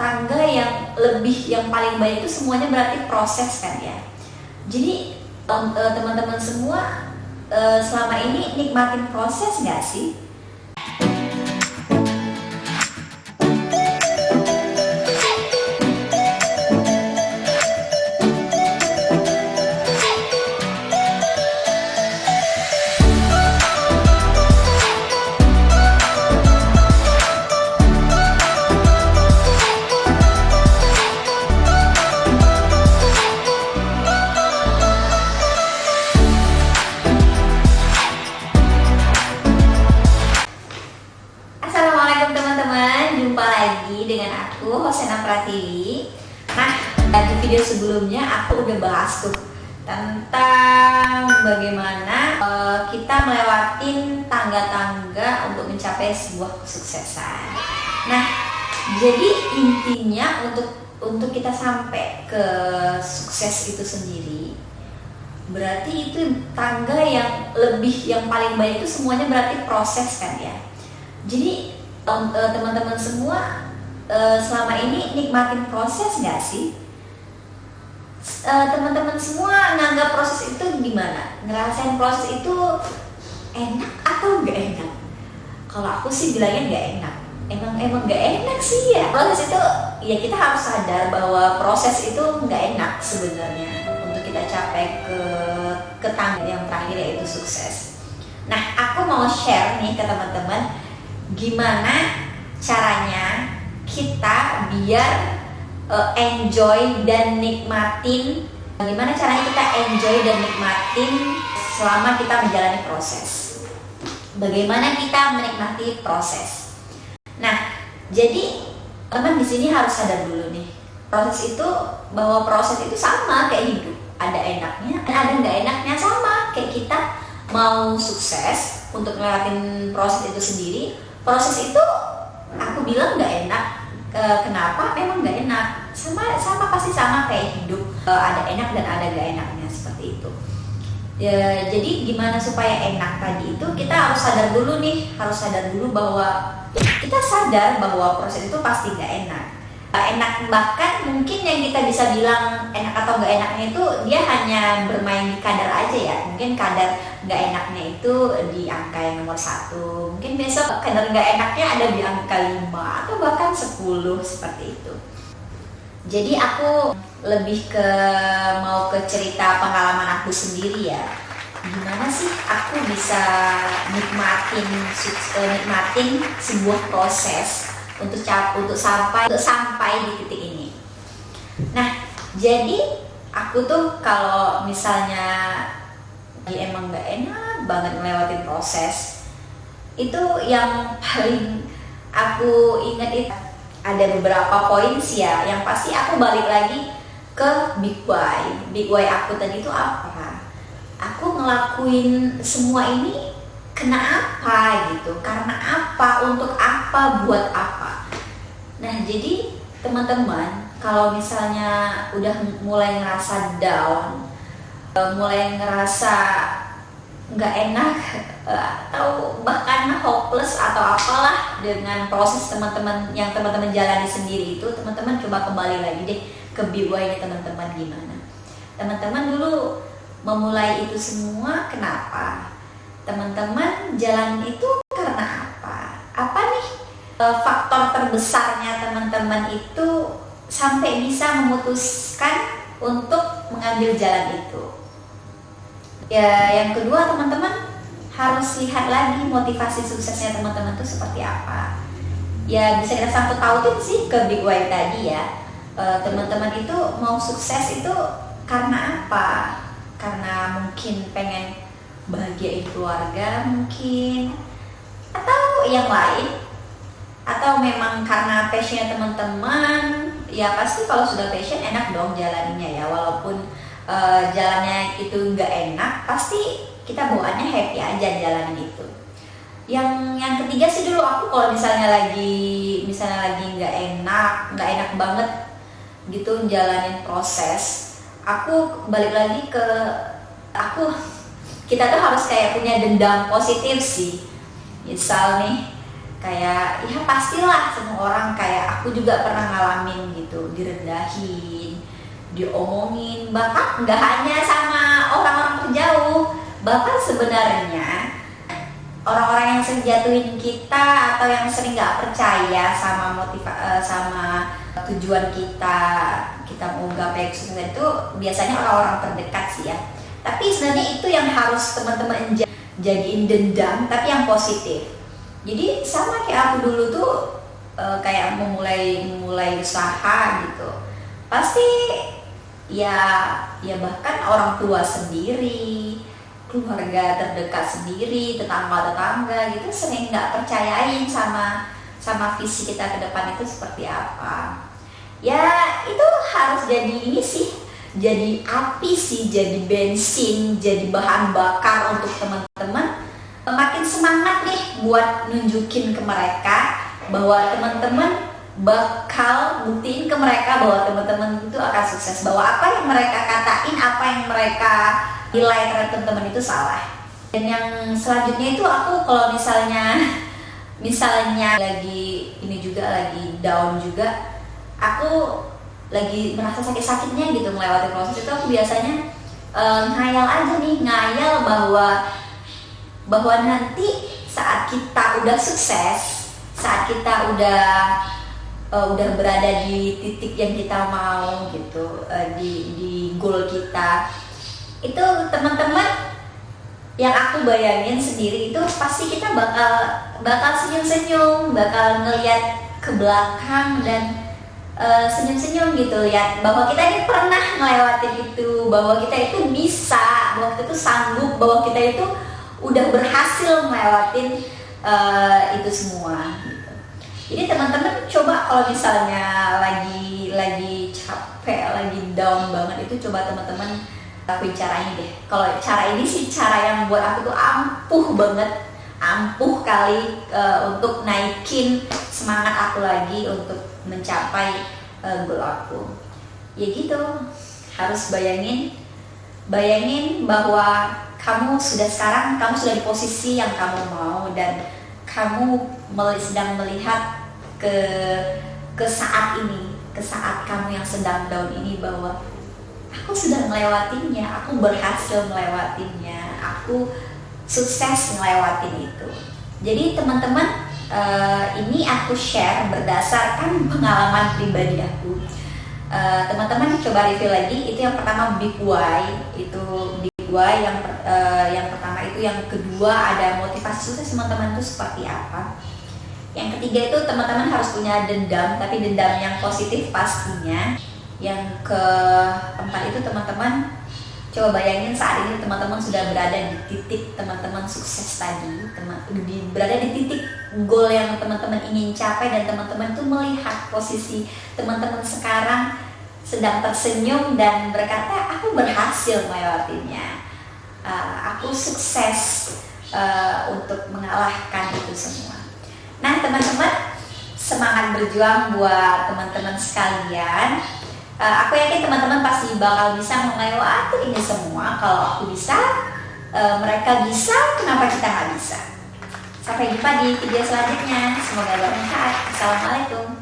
tangga yang paling baik itu semuanya berarti proses kan ya. Jadi teman-teman semua selama ini nikmatin proses nggak sih? Dengan aku Hosena Pratiwi. Nah, di video sebelumnya aku udah bahas tuh tentang bagaimana kita melewatin tangga-tangga untuk mencapai sebuah kesuksesan. Nah, jadi intinya untuk kita sampai ke sukses itu sendiri, berarti itu tangga yang paling baik itu semuanya berarti proses kan ya. Jadi teman-teman semua selama ini nikmatin proses nggak sih? Teman-teman semua nganggap proses itu gimana? Ngerasain proses itu enak atau nggak enak? Kalau aku sih bilangnya nggak enak. Emang nggak enak sih ya. Proses itu ya kita harus sadar bahwa proses itu nggak enak sebenarnya untuk kita capai ke tangga yang terakhir yaitu sukses. Nah, aku mau share nih ke teman-teman gimana caranya kita biar enjoy dan nikmatin, bagaimana caranya kita enjoy dan nikmatin selama kita menjalani proses. Bagaimana kita menikmati proses. Nah, jadi teman di sini harus sadar dulu nih, proses itu bahwa proses itu sama kayak hidup, ada enaknya dan ada nggak enaknya, sama kayak kita mau sukses untuk ngelewatin proses itu sendiri. Proses itu aku bilang nggak enak. Kenapa? Memang nggak enak. Sama pasti sama kayak hidup. Ada enak dan ada nggak enaknya seperti itu. Ya, jadi gimana supaya enak tadi itu kita harus sadar dulu nih, bahwa kita sadar bahwa proses itu pasti nggak enak. Enak, bahkan mungkin yang kita bisa bilang enak atau nggak enaknya itu dia hanya bermain di kadar aja ya. Mungkin kadar nggak enaknya itu di angka yang nomor 1, mungkin besok kadar nggak enaknya ada di angka 5 atau bahkan 10 seperti itu. Jadi aku lebih mau ke cerita pengalaman aku sendiri ya. Gimana sih aku bisa nikmatin sebuah proses untuk sampai di titik ini. Nah, jadi aku tuh kalau misalnya emang nggak enak banget ngelewatin proses, itu yang paling aku ingat itu ada beberapa poin sih ya. Yang pasti aku balik lagi ke big why. Big why aku tadi itu apa? Aku ngelakuin semua ini kenapa gitu, karena apa, untuk apa, buat apa. Nah, jadi teman-teman kalau misalnya udah mulai ngerasa down, mulai ngerasa nggak enak atau bahkan hopeless atau apalah dengan proses yang teman-teman jalani sendiri itu, teman-teman coba kembali lagi deh ke big why-nya teman-teman gimana. Teman-teman dulu memulai itu semua kenapa? Teman-teman jalan itu karena apa? Apa nih faktor terbesarnya teman-teman itu sampai bisa memutuskan untuk mengambil jalan itu? Ya, yang kedua teman-teman harus lihat lagi motivasi suksesnya teman-teman itu seperti apa. Ya, bisa kita sangkut pautin sih ke big why tadi ya. Teman-teman itu mau sukses itu karena apa? Karena mungkin pengen bahagiain keluarga mungkin, atau yang lain, atau memang karena passionnya teman-teman. Ya pasti kalau sudah passion enak dong jalaninya ya, walaupun jalannya itu nggak enak, pasti kita bawaannya happy aja jalanin itu. Yang ketiga sih dulu aku kalau misalnya lagi nggak enak banget gitu jalanin proses, aku balik lagi ke kita tuh harus kayak punya dendam positif sih. Misal nih Kayak ya pastilah semua orang, kayak aku juga pernah ngalamin gitu, direndahin, diomongin, bahkan nggak hanya sama orang-orang terjauh, bahkan sebenarnya orang-orang yang sering jatuhin kita atau yang sering nggak percaya sama sama tujuan kita mau gapai kesuksesan itu biasanya orang-orang terdekat sih ya. Tapi sebenarnya itu yang harus teman-teman jadiin dendam, tapi yang positif. Jadi sama kayak aku dulu tuh kayak memulai usaha gitu, pasti ya bahkan orang tua sendiri, keluarga terdekat sendiri, tetangga gitu sering nggak percayain sama visi kita ke depan itu seperti apa. Ya itu harus jadi ini sih, jadi api sih, jadi bensin, jadi bahan bakar untuk teman-teman makin semangat nih buat nunjukin ke mereka bahwa teman-teman bakal buktiin ke mereka bahwa teman-teman itu akan sukses, bahwa apa yang mereka katain, apa yang mereka nilai terhadap teman-teman itu salah. Dan yang selanjutnya itu aku kalau misalnya lagi ini juga, lagi down juga, aku lagi merasa sakit-sakitnya gitu melewati proses itu, aku biasanya ngayal aja nih, bahwa nanti saat kita udah sukses, saat kita udah berada di titik yang kita mau gitu, di goal kita, itu teman-teman yang aku bayangin sendiri itu pasti kita bakal senyum-senyum, bakal ngeliat ke belakang dan senyum-senyum gitu, lihat bahwa kita ini pernah ngelewatin itu, bahwa kita itu bisa, bahwa kita itu sanggup, bahwa kita itu udah berhasil ngelewatin itu semua gitu. Jadi teman-teman coba kalau misalnya lagi capek, lagi down banget, itu coba teman-teman lakuin cara ini deh. Kalau cara ini sih cara yang buat aku tuh ampuh kali untuk naikin semangat aku lagi untuk mencapai goal aku. Ya gitu, harus bayangin bahwa kamu sudah di posisi yang kamu mau, dan kamu sedang melihat ke saat ini, ke saat kamu yang sedang down ini, bahwa aku sudah melewatinya, aku berhasil melewatinya, aku sukses melewatin itu. Jadi teman-teman, ini aku share berdasarkan pengalaman pribadi aku. Teman-teman coba review lagi, itu yang pertama big why, itu big why yang pertama itu, yang kedua ada motivasi sukses teman-teman itu seperti apa. Yang ketiga itu teman-teman harus punya dendam, tapi dendam yang positif pastinya. Yang keempat itu teman-teman coba bayangin saat ini teman-teman sudah berada di titik teman-teman sukses tadi, berada di titik goal yang teman-teman ingin capai, dan teman-teman tuh melihat posisi teman-teman sekarang sedang tersenyum dan berkata, aku berhasil melewatinya, aku sukses untuk mengalahkan itu semua. Nah teman-teman, semangat berjuang buat teman-teman sekalian. Aku yakin teman-teman pasti bakal bisa melewati ini semua. Kalau aku bisa, mereka bisa, kenapa kita nggak bisa? Sampai jumpa di video selanjutnya. Semoga bermanfaat. Assalamualaikum.